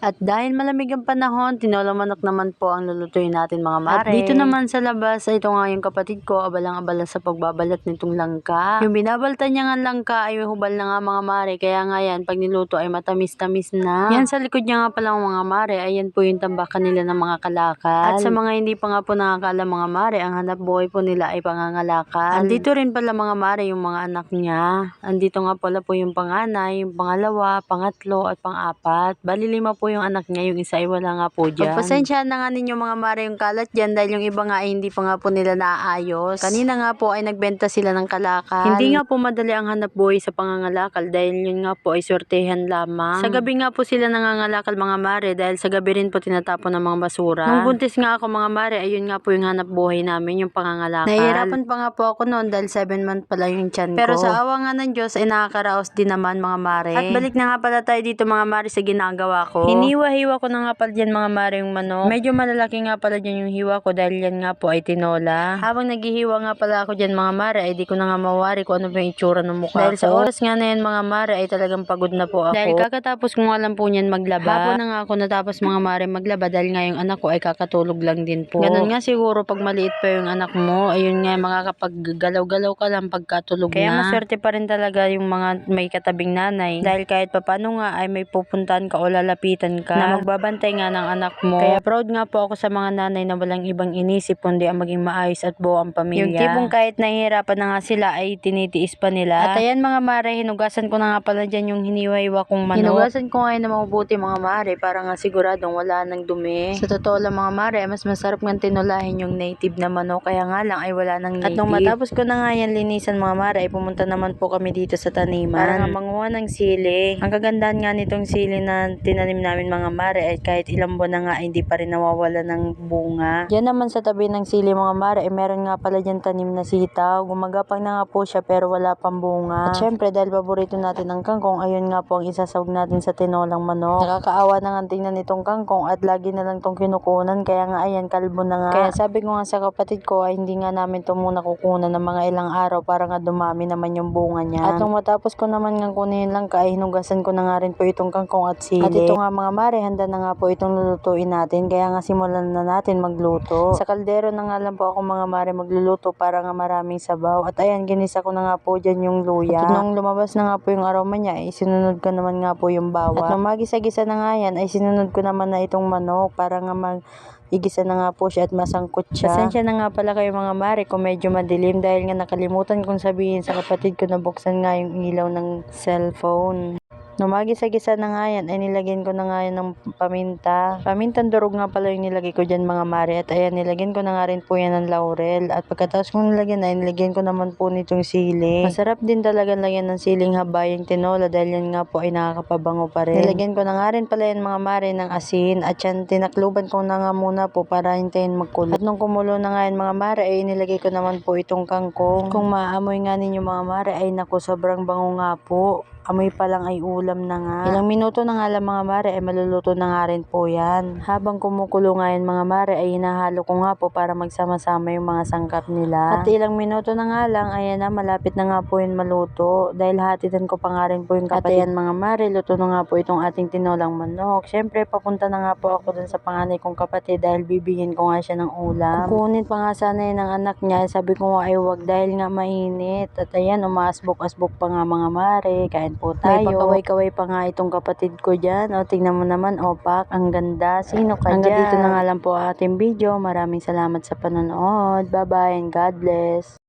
At dahil malamig ang panahon, tinolang manok naman po ang lulutuin natin mga mare. At dito naman sa labas, ito nga yung kapatid ko, abalang-abala sa pagbabalat nitong langka. Yung binabaltan niya nga langka ay hubal na nga mga mare, kaya nga yan, pag niluto ay matamis-tamis na. Yan sa likod niya nga pala mga mare, ayan po yung tambakan nila ng mga kalakal. At sa mga hindi pa nga po nakakala mga mare, ang hanap buhay po nila ay pangangalakal. Andito rin pala mga mare yung mga anak niya. Andito nga pala po yung panganay, yung pangalawa, pangatlo at pang-apat. Bali 5 po yung anak niya, yung isa ay wala nga po dyan. Pagpasensyahan na nga ninyo mga mare yung kalat dyan dahil yung iba nga ay hindi pa nga po nila naaayos. Kanina nga po ay nagbenta sila ng kalakal. Hindi nga po madali ang hanap buhay sa pangangalakal dahil yun nga po ay swertehan lamang. Sa gabi nga po sila nangangalakal mga mare dahil sa gabi rin po tinatapon ng mga basura. Nung buntis nga ako mga mare, ayun nga po yung hanap buhay namin, yung pangangalakal. Nahihirapan pa nga po ako noon dahil 7 months pa lang yung tiyan ko. Pero sa awa nga ng Diyos ay nakakaraos din naman mga mare. At balik na nga pala tayo dito mga mare sa ginagawa ko. Hiniwa-hiwa ko na nga pala dyan mga mare yung manok. Medyo malalaki nga pala dyan yung hiwa ko dahil yan nga po ay tinola. Habang naghihiwa nga pala ako dyan mga mare ay di ko na nga mawari kung ano ba yung itsura ng mukha dahil ko. Sa oras nga na yan mga mare ay talagang pagod na po ako. Dahil kakatapos ko nga lang po niyan maglaba. Hapon na nga ako natapos mga mare maglaba dahil nga yung anak ko ay kakatulog lang din po. Ganun nga siguro pag maliit pa yung anak mo, ayun nga makakapaggalaw-galaw ka lang pagkatulog na. Kaya maswerte pa rin talaga yung mga may katabing nanay dahil kahit papano nga ay may pupuntahan ka o lalapitan ka na magbabantay nga ng anak mo. Kaya proud nga po ako sa mga nanay na walang ibang inisip kundi ang maging maayos at buo ang pamilya. Yung tipong kahit nahihirapan na nga sila ay tinitiis pa nila. At ayan mga mare, hinugasan ko na nga pala dyan yung hiniwa-hiwa kong manok. Hinugasan ko ngayon na mabuti mga mare para nga siguradong wala nang dumi. Sa totoo lang mga mare, mas masarap nga tinulahin yung native na manok kaya nga lang ay wala nang native. At nung matapos ko na nga yan linisan mga mare, ay pumunta naman po kami dito sa taniman para nga manguha ng sili. Ang kagandahan nga nitong sili na tinanim namin mga mare ay kahit ilang buwan na nga ay hindi pa rin nawawala ng bunga. Diyan naman sa tabi ng sili mga mare ay meron nga pala dyan tanim na sitaw. Gumagapang na nga po siya pero wala pang bunga. At syempre dahil paborito natin ang kangkong, ayun nga po ang isasawag natin sa tinolang manok. Nakakaawa na nga tingnan itong kangkong at lagi na lang itong kinukunan kaya nga ayan kalbo na nga. Kaya sabi ko nga sa kapatid ko ay hindi nga namin ito muna kukunan ng mga ilang araw para nga dumami naman yung bunga niya. At nung matapos ko naman nga kunin lang ay hinugasan ko na nga rin po itong kangkong at sili. At ito nga mga mare, handa na nga po itong lulutuin natin kaya nga simulan na natin magluto. Sa kaldero na nga lang po ako mga mare magluluto para nga maraming sabaw. At ayan, ginisa ko na nga po dyan yung luya. At nung lumabas na nga po yung aroma niya ay sinunod ko naman nga po yung bawang. At nung magisa-gisa na nga yan ay sinunod ko naman na itong manok para nga igisa na nga po siya at masangkot siya. Pasensya na nga pala kayo mga mare kung medyo madilim dahil nga nakalimutan kong sabihin sa kapatid ko na buksan nga yung ilaw ng cellphone. Nung magisa-gisa na nga yan, ay nilagyan ko na nga yan ng paminta. Pamintang durog nga pala yung nilagay ko dyan mga mare. At ayan, nilagyan ko na nga rin po yan ng laurel. At pagkatapos kong nilagyan ay nilagyan ko naman po nitong sili. Masarap din talaga lagyan ng siling habayang tinola dahil yan nga po ay nakakapabango pa rin. Nilagyan ko na nga rin pala yan mga mare ng asin. At yan, tinakluban ko na nga muna po para hintayin magkulo. At nung kumulo na nga yan mga mare, ay nilagay ko naman po itong kangkong. Kung maamoy nga ninyo mga mare, ay naku, sobrang bango nga po. Amoy pa lang ay ulam na nga. Ilang minuto na nga lang mga mare ay maluluto na nga rin po yan. Habang kumukulo nga yan mga mare ay hinahalo ko nga po para magsama-sama yung mga sangkap nila. At ilang minuto na nga lang, ayan na, malapit na nga po yun maluto. Dahil hatidan ko pa nga rin po yung kapatid. At ayan mga mare, luto na nga po itong ating tinolang manok. Syempre papunta na nga po ako dun sa panganay kong kapatid dahil bibigyan ko nga siya ng ulam. Kukunin pa nga sana yun ng anak niya. Sabi ko nga ay wag dahil nga mainit. At ayan, umaasbok-asbok pa nga mga mare. Kain po tayo. May pakaway-kaway pa nga itong kapatid ko dyan. O, tingnan mo naman, opak. Ang ganda. Sino ka dyan? Hanggang dito na nga lang po ating video. Maraming salamat sa panonood. Bye-bye and God bless.